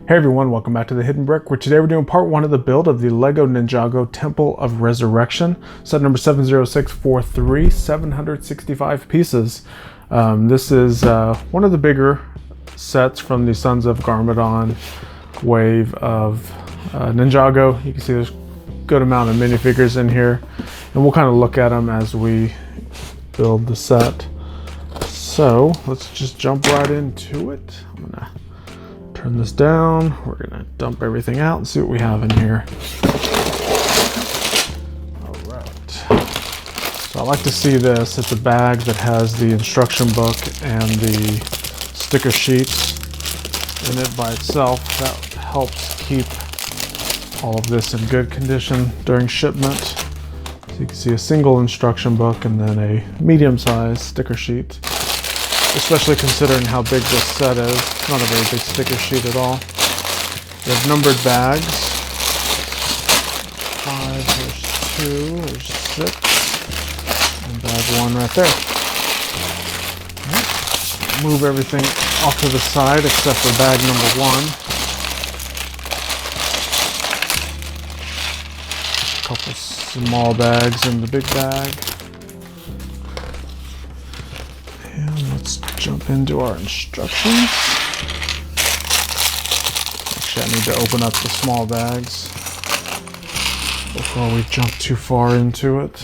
Hey everyone, welcome back to The Hidden Brick, where today we're doing part 1 of the build of the LEGO Ninjago Temple of Resurrection, set number 70643, 765 pieces. This is one of the bigger sets from the Sons of Garmadon wave of Ninjago. You can see there's a good amount of minifigures in here, and we'll kind of look at them as we build the set. So let's just jump right into it. I'm gonna turn this down. We're gonna dump everything out and see what we have in here. All right. So I like to see this. It's a bag that has the instruction book and the sticker sheets in it by itself. That helps keep all of this in good condition during shipment. So you can see a single instruction book and then a medium-sized sticker sheet. Especially considering how big this set is. It's not a very big sticker sheet at all. We have numbered bags. 5, there's 2, there's 6, and bag 1 right there. Right. Move everything off to the side except for bag number 1. A couple small bags in the big bag. Let's jump into our instructions. Actually, I need to open up the small bags before we jump too far into it.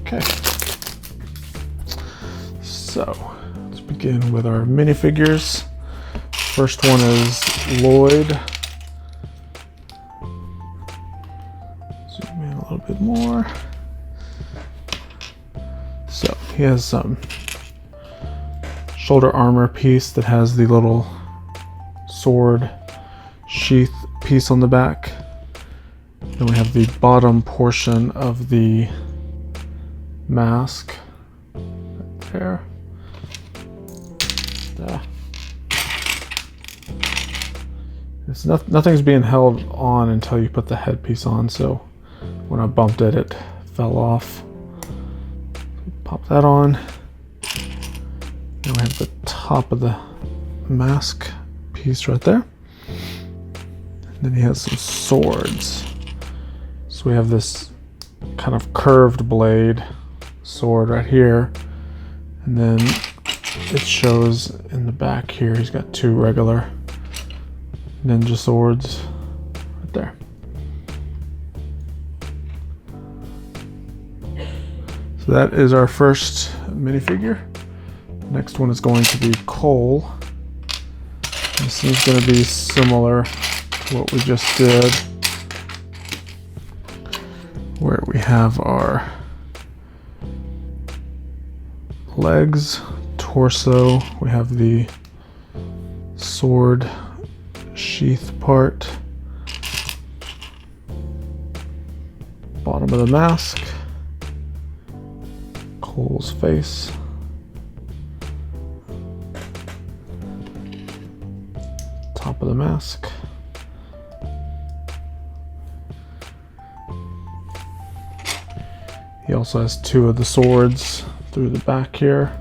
Okay. So, let's begin with our minifigures. First one is Lloyd. A little bit more. So he has some shoulder armor piece that has the little sword sheath piece on the back. Then we have the bottom portion of the mask right there. Nothing's being held on until you put the headpiece on, so when I bumped it, it fell off. Pop that on. Then we have the top of the mask piece right there. And then he has some swords. So we have this kind of curved blade sword right here. And then it shows in the back here, he's got 2 regular ninja swords right there. So that is our first minifigure. Next one is going to be Cole. This is going to be similar to what we just did, where we have our legs, torso, we have the sword sheath part, bottom of the mask, Cole's face, top of the mask, he also has 2 of the swords through the back here,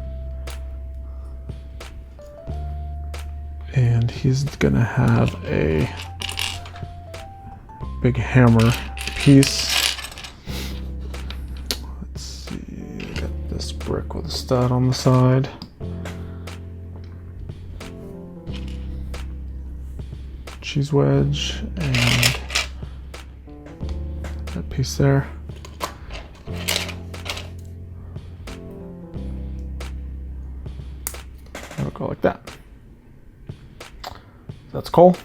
and he's gonna have a big hammer piece. This brick with a stud on the side. Cheese wedge and that piece there. It'll go like that. That's Cole.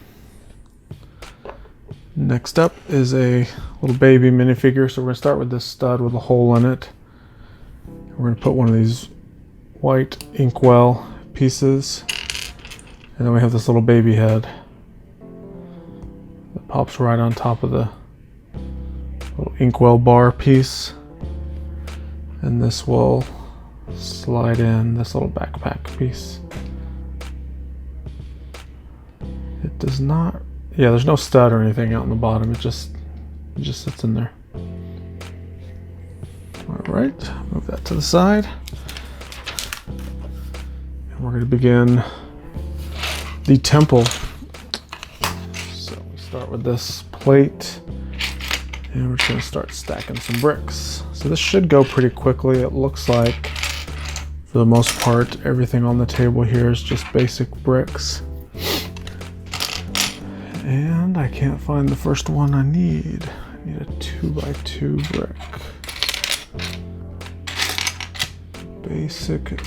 Next up is a little baby minifigure. So we're gonna start with this stud with a hole in it. We're going to put one of these white inkwell pieces, and then we have this little baby head that pops right on top of the little inkwell bar piece, and this will slide in this little backpack piece. It does not, yeah, there's no stud or anything out on the bottom, it just sits in there. All right, move that to the side. We're going to begin the temple. So we start with this plate, and we're just going to start stacking some bricks. So this should go pretty quickly. It looks like, for the most part, everything on the table here is just basic bricks. And I can't find the first one I need. I need a 2x2 brick. Basic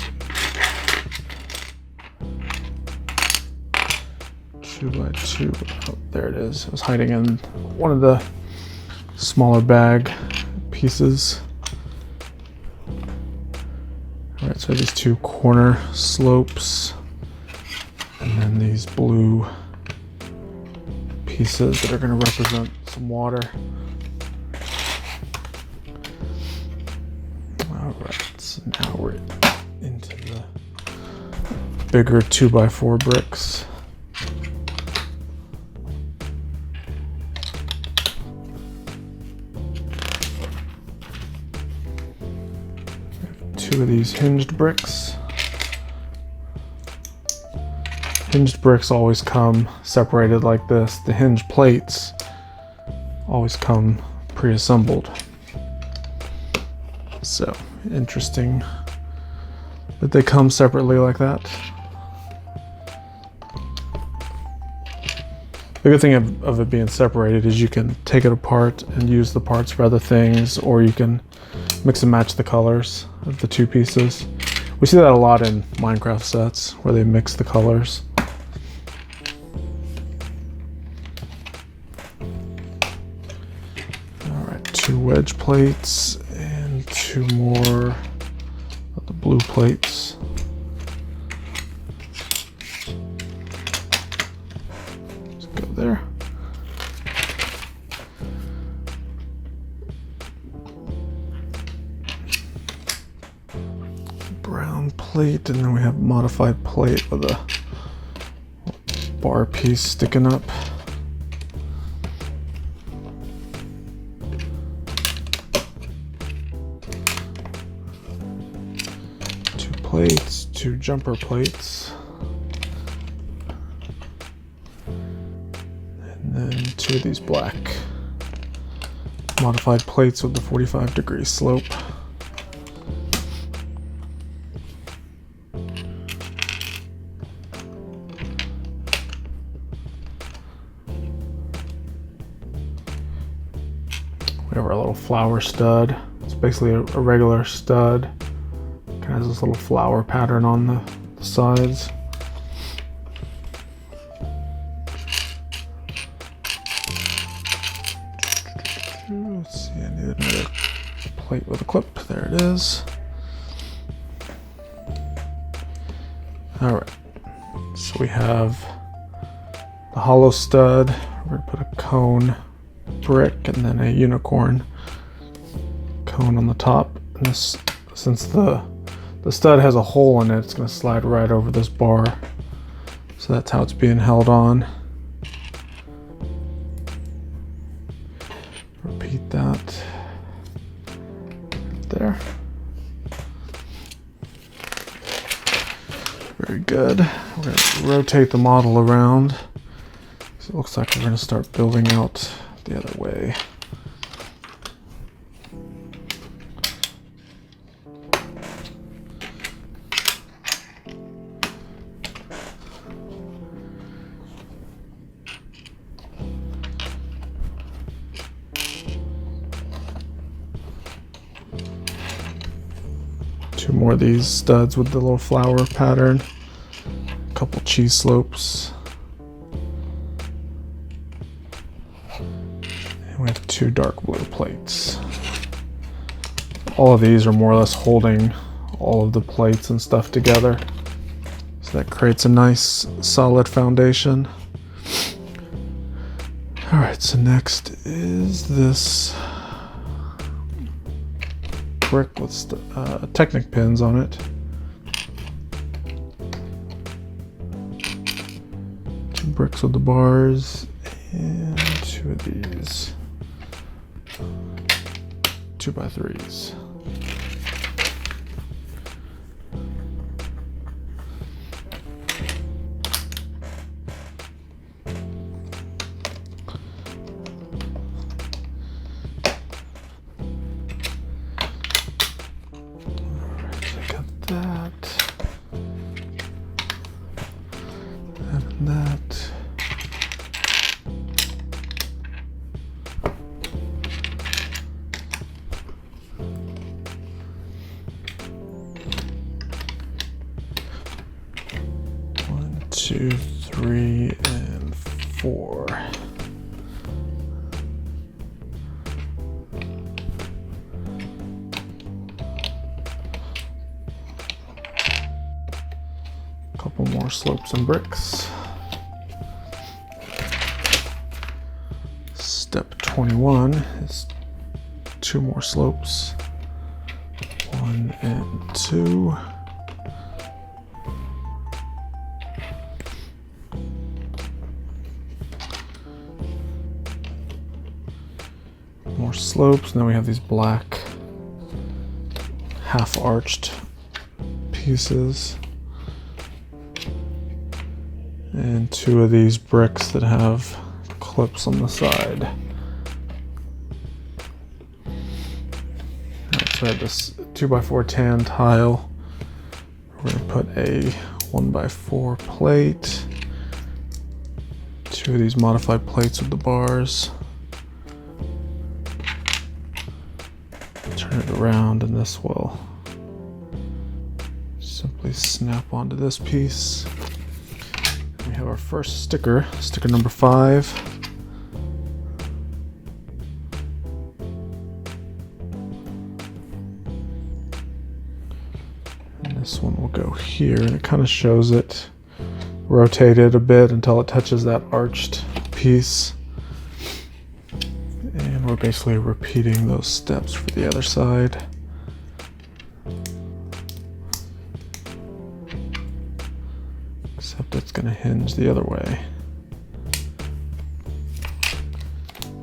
2x2. Oh, there it is. It was hiding in one of the smaller bag pieces. All right, so these two corner slopes, and then these blue pieces that are going to represent some water. All right, so now we're into the bigger 2x4 bricks. Two of these hinged bricks. Hinged bricks always come separated like this. The hinge plates always come pre-assembled. So interesting that they come separately like that. The good thing of it being separated is you can take it apart and use the parts for other things, or you can mix and match the colors of the two pieces. We see that a lot in Minecraft sets where they mix the colors. Alright, 2 wedge plates and 2 more of the blue plates. Let's go there. Brown plate, and then we have modified plate with a bar piece sticking up. Two plates, 2 jumper plates, and then 2 of these black modified plates with the 45-degree slope. We have our little flower stud. It's basically a regular stud. Kind of has this little flower pattern on the sides. Let's see, I need another plate with a clip. There it is. All right, so we have the hollow stud. We're gonna put a cone brick and then a unicorn cone on the top. And this, since the stud has a hole in it, it's going to slide right over this bar. So that's how it's being held on. Repeat that right there. Very good. We're going to rotate the model around. So it looks like we're going to start building out the other way. Two more of these studs with the little flower pattern. A couple cheese slopes. We have 2 dark blue plates. All of these are more or less holding all of the plates and stuff together. So that creates a nice solid foundation. All right, so next is this brick with Technic pins on it. 2 bricks with the bars and 2 of these 2x3s. that. And that. One, two, three, and four. Couple more slopes and bricks. Step 21 is 2 more slopes. 1 and 2. More slopes, and then we have these black half-arched pieces. And 2 of these bricks that have clips on the side. Alright, so I have this 2x4 tan tile. We're going to put a 1x4 plate. 2 of these modified plates with the bars. Turn it around, and this will simply snap onto this piece. We have our first sticker, sticker number 5. And this one will go here, and it kind of shows it rotated a bit until it touches that arched piece. And we're basically repeating those steps for the other side. Except it's going to hinge the other way.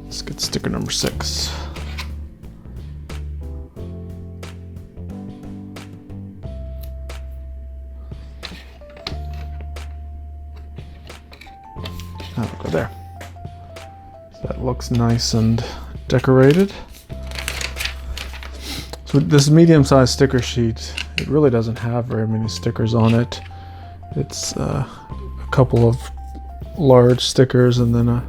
Let's get sticker number 6. That'll go there. So that looks nice and decorated. So this medium-sized sticker sheet, it really doesn't have very many stickers on it. It's a couple of large stickers and then a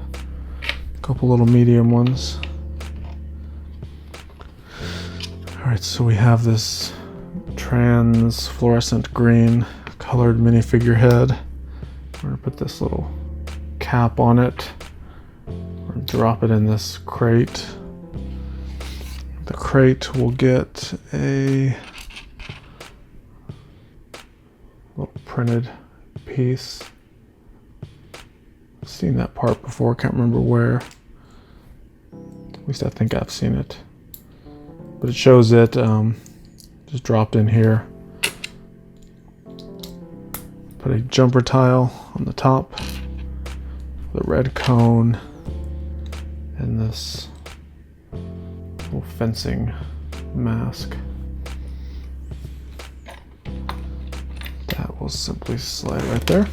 couple little medium ones. Alright, so we have this trans fluorescent green colored minifigure head. We're going to put this little cap on it. We're going to drop it in this crate. The crate will get a little printed piece. I've seen that part before, can't remember where. At least I think I've seen it. But it shows it just dropped in here. Put a jumper tile on the top, the red cone, and this little fencing mask. That will simply slide right there.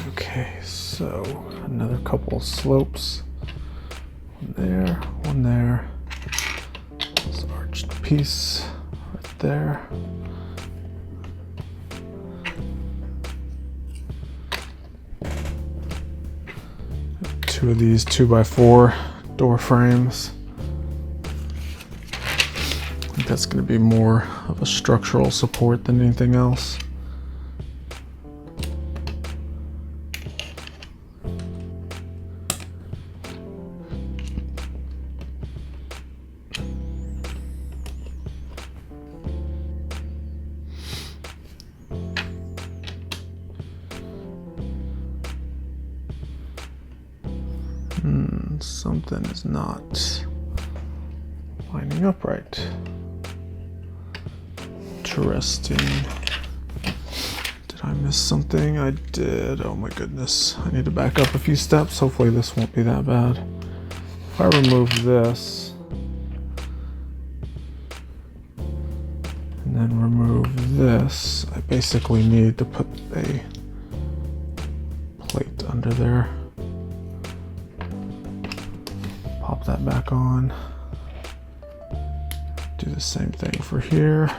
Okay, so another couple slopes. One there. This arched piece right there. Two of these 2x4 door frames. I think that's going to be more of a structural support than anything else. Something is not lining up right. Interesting. Did I miss something? I did. Oh my goodness. I need to back up a few steps. Hopefully this won't be that bad. If I remove this and then remove this, I basically need to put a plate under there. Pop that back on. Do the same thing for here.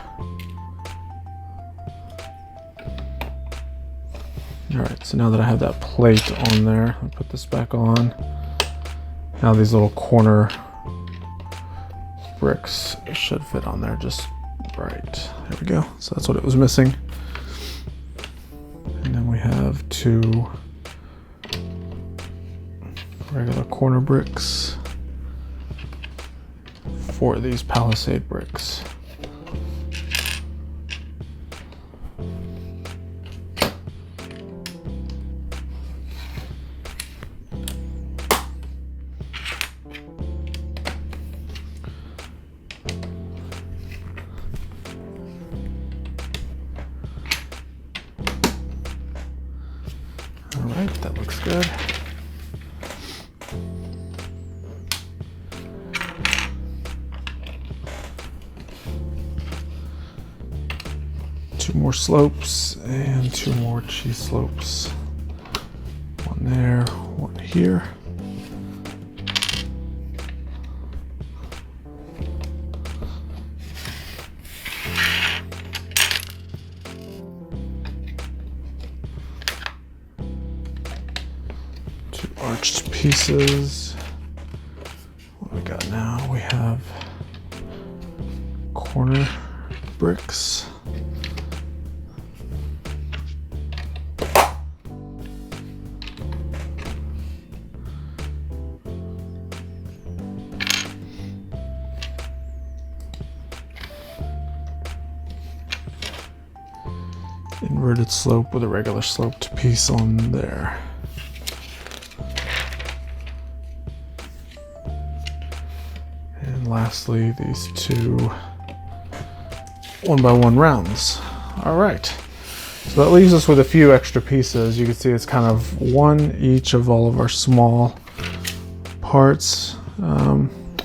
All right, so now that I have that plate on there, I'll put this back on. Now these little corner bricks should fit on there just right. There we go. So that's what it was missing. And then we have 2 regular corner bricks for these palisade bricks. All right, that looks good. Two more slopes and 2 more cheese slopes. One there, one here. Arched pieces. What we got now? We have corner bricks. Inverted slope with a regular sloped piece on there. Lastly, these 2 1x1 rounds. All right, so that leaves us with a few extra pieces. You can see it's kind of 1 each of all of our small parts.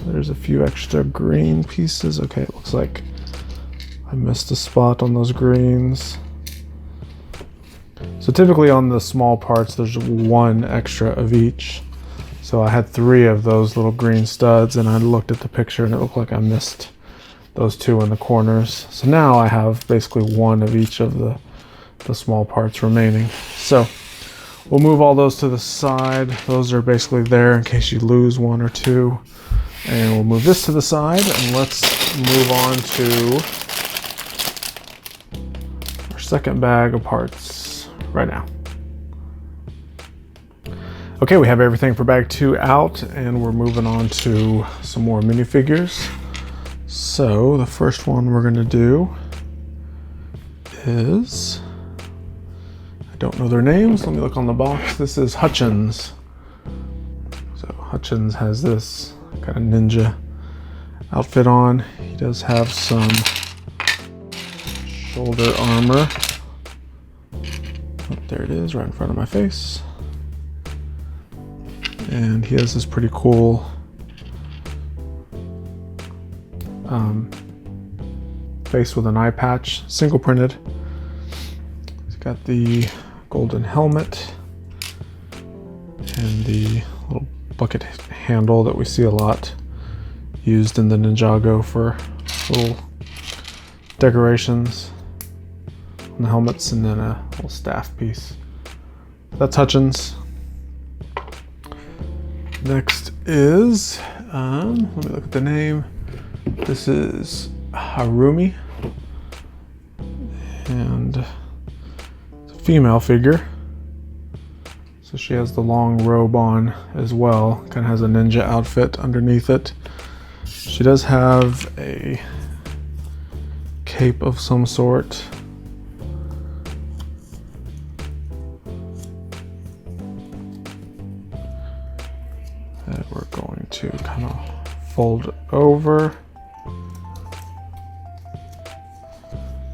There's a few extra green pieces. Okay, it looks like I missed a spot on those greens. So typically on the small parts, there's 1 extra of each. So I had 3 of those little green studs, and I looked at the picture and it looked like I missed those 2 in the corners. So now I have basically 1 of each of the small parts remaining. So we'll move all those to the side. Those are basically there in case you lose 1 or 2. And we'll move this to the side, and let's move on to our second bag of parts right now. Okay, we have everything for bag 2 out, and we're moving on to some more minifigures. So the first one we're going to do is, I don't know their names, let me look on the box. This is Hutchins. So Hutchins has this kind of ninja outfit on. He does have some shoulder armor. Oh, there it is, right in front of my face. And he has this pretty cool face with an eye patch, single printed. He's got the golden helmet and the little bucket handle that we see a lot used in the Ninjago for little decorations on the helmets, and then a little staff piece. That's Hutchins. Next is, let me look at the name. This is Harumi, and it's a female figure. So she has the long robe on as well, kind of has a ninja outfit underneath it. She does have a cape of some sort. That we're going to kind of fold over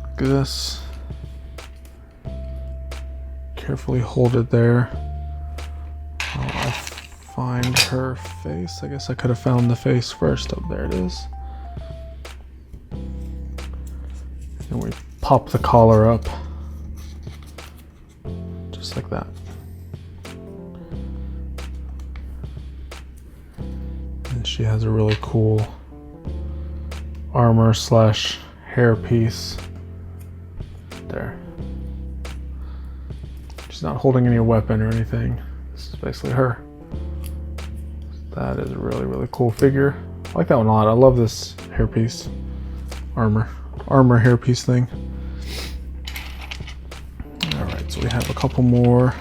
like this. Carefully hold it there while I find her face. I guess I could have found the face first. Oh, there it is. And we pop the collar up just like that. And she has a really cool armor slash hair piece. There. She's not holding any weapon or anything. This is basically her. That is a really, really cool figure. I like that one a lot. I love this hairpiece. Armor hairpiece thing. Alright, so we have a couple more.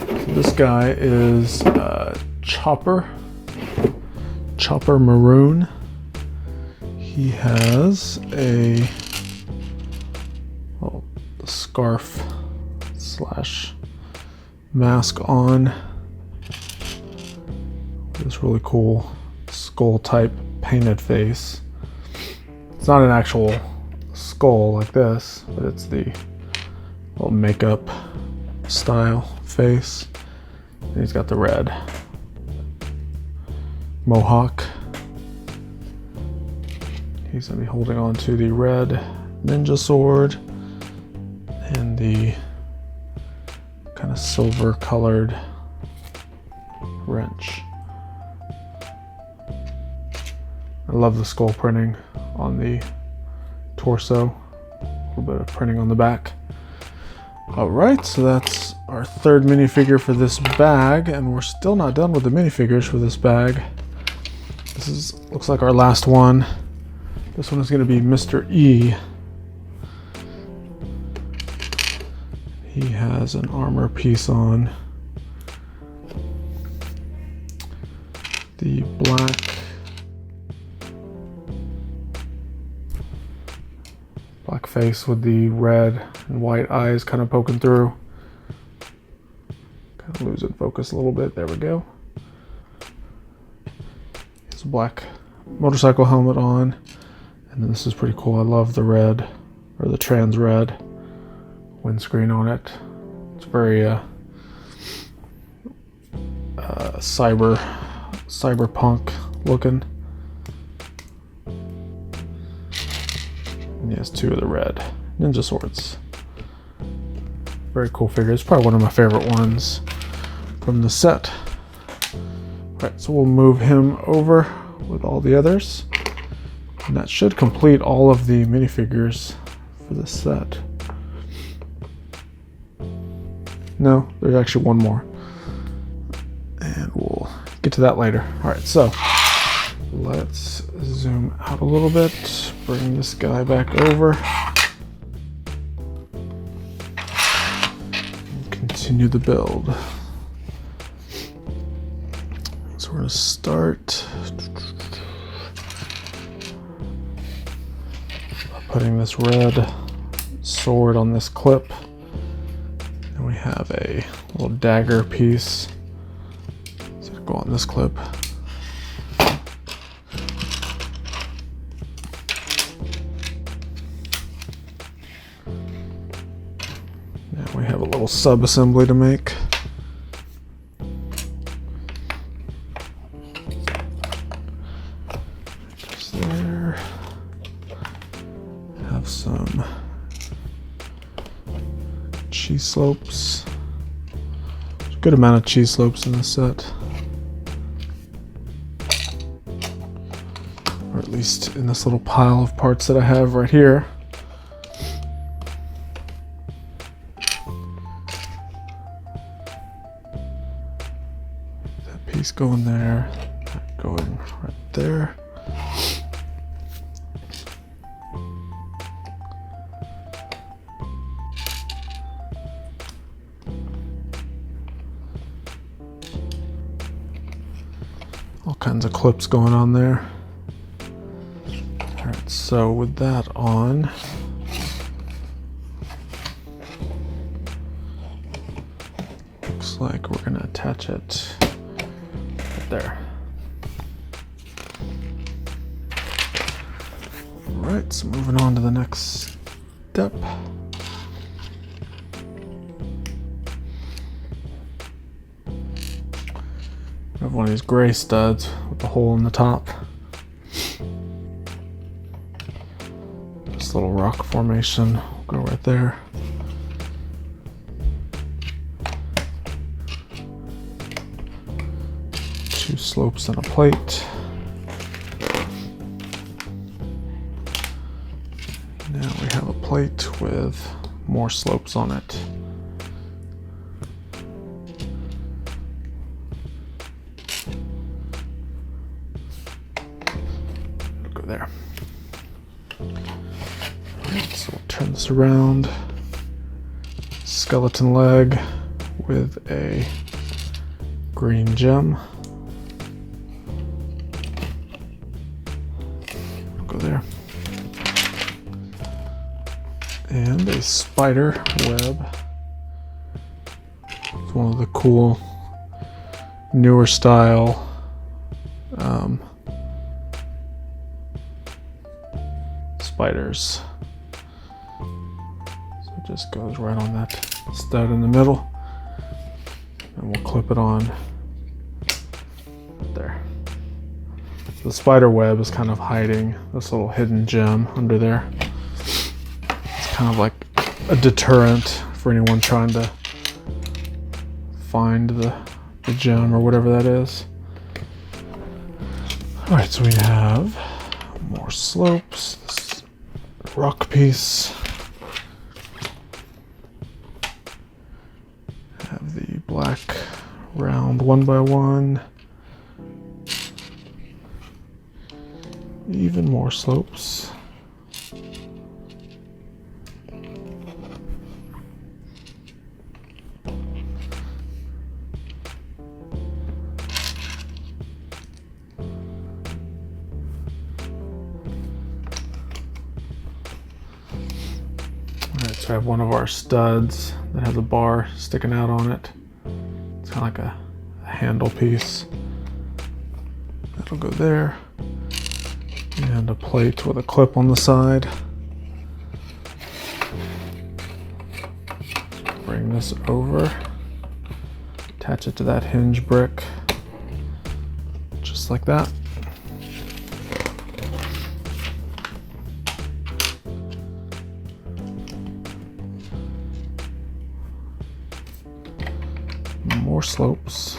So this guy is Chopper Maroon. He has a scarf slash mask on. This really cool skull type painted face. It's not an actual skull like this, but it's the little makeup style face. And he's got the red mohawk. He's going to be holding on to the red ninja sword and the kind of silver colored wrench. I love the skull printing on the torso. A little bit of printing on the back. Alright, so that's our third minifigure for this bag, and we're still not done with the minifigures for this bag. This looks like our last one. This one is going to be Mr. E. He has an armor piece on. The black face with the red and white eyes kind of poking through. Kind of losing focus a little bit. There we go. He has a black motorcycle helmet on. And then this is pretty cool. I love the red, or the trans red windscreen on it. It's very cyberpunk looking. And he has two of the red ninja swords. Very cool figure. It's probably one of my favorite ones from the set. Alright, so we'll move him over with all the others. And that should complete all of the minifigures for this set. No, there's actually one more. And we'll get to that later. Alright, so let's zoom out a little bit. Bring this guy back over. And continue the build. So we're going to start putting this red sword on this clip. And we have a little dagger piece. So go on this clip. Now we have a little sub-assembly to make. There. Have some cheese slopes. There's a good amount of cheese slopes in this set. Or at least in this little pile of parts that I have right here. That piece going there, that going right there. All kinds of clips going on there. Alright, so with that on, looks like we're going to attach it right there. Alright, so moving on to the next step. I have one of these gray studs with the hole in the top. This little rock formation will go right there. slopes and a plate. Now we have a plate with more slopes on it. Go there. Alright, so we'll turn this around. Skeleton leg with a green gem. Go there. And a spider web. It's one of the cool newer style spiders. So it just goes right on that stud in the middle, and we'll clip it on there. The spider web is kind of hiding this little hidden gem under there. It's kind of like a deterrent for anyone trying to find the gem or whatever that is. Alright, so we have more slopes, this rock piece. Have the black round 1x1. Even more slopes. Alright, so I have one of our studs that has a bar sticking out on it. It's kind of like a handle piece. That'll go there. And a plate with a clip on the side. Bring this over. Attach it to that hinge brick. Just like that. More slopes.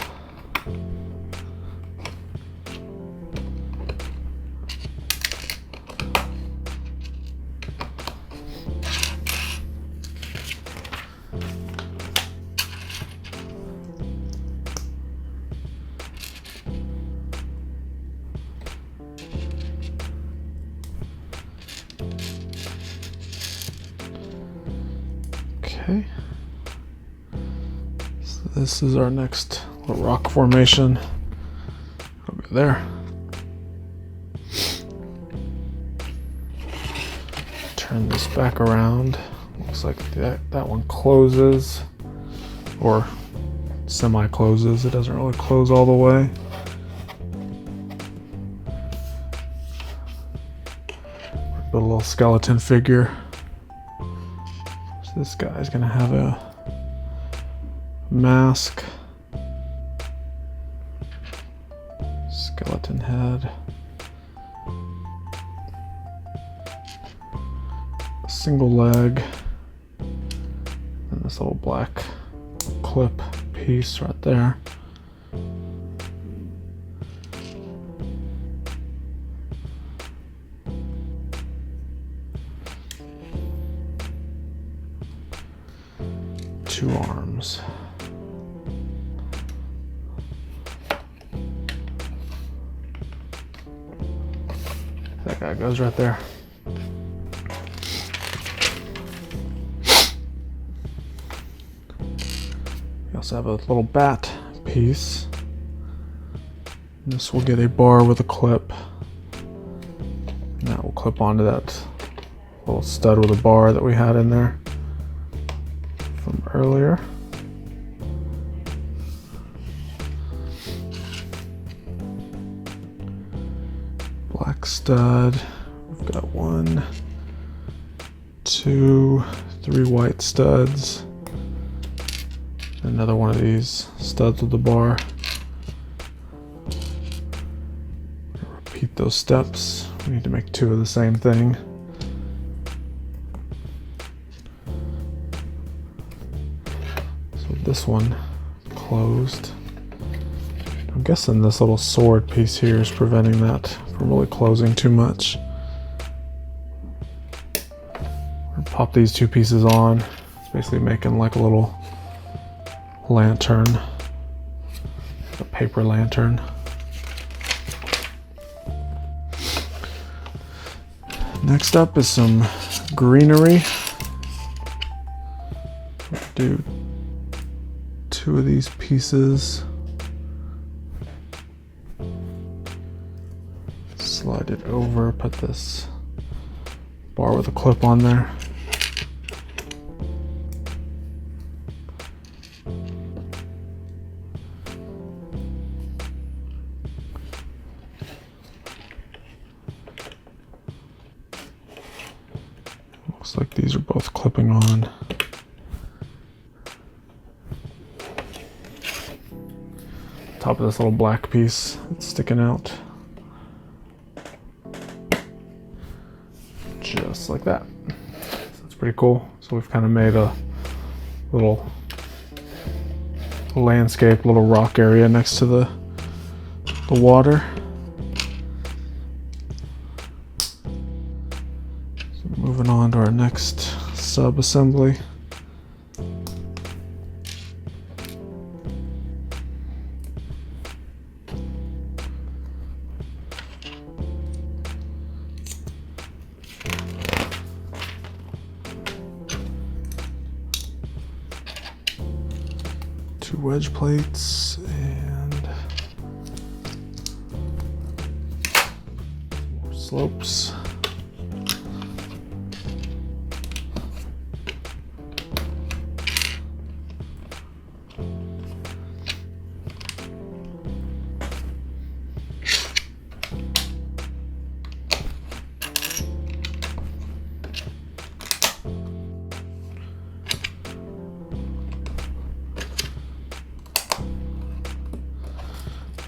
Okay. This is our next little rock formation. Over there. Turn this back around. Looks like that one closes, or semi-closes. It doesn't really close all the way. Put a little skeleton figure. So this guy's gonna have a mask, skeleton head, a single leg, and this little black clip piece right there. Two arms. That guy goes right there. We also have a little bat piece. This will get a bar with a clip. And that will clip onto that little stud with a bar that we had in there from earlier. Black stud. We've got 1, 2, 3 white studs. Another one of these studs with the bar. Repeat those steps. We need to make 2 of the same thing. So this one closed. I'm guessing this little sword piece here is preventing that from really closing too much. Pop these two pieces on. It's basically making like a little lantern, a paper lantern. Next up is some greenery. Do two of these pieces. Slide it over, put this bar with a clip on there. Looks like these are both clipping on. Top of this little black piece that's sticking out. Just like that. So that's pretty cool. So we've kind of made a little landscape, little rock area next to the water. So moving on to our next sub-assembly. Two wedge plates and more slopes.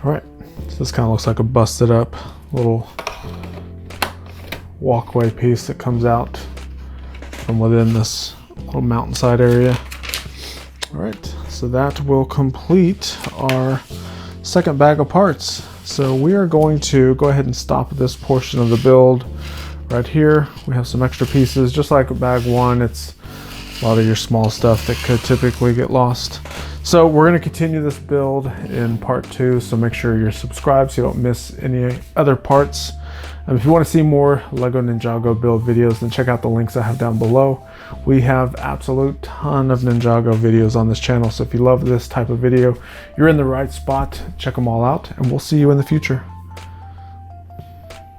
All right, so this kind of looks like a busted up little walkway piece that comes out from within this little mountainside area. All right, so that will complete our second bag of parts. So we are going to go ahead and stop this portion of the build right here. We have some extra pieces, just like bag one. It's a lot of your small stuff that could typically get lost. So we're going to continue this build in part 2, so make sure you're subscribed so you don't miss any other parts. If you want to see more Lego Ninjago build videos, then check out the links I have down below. We have absolute ton of Ninjago videos on this channel, so if you love this type of video, you're in the right spot. Check them all out, and we'll see you in the future.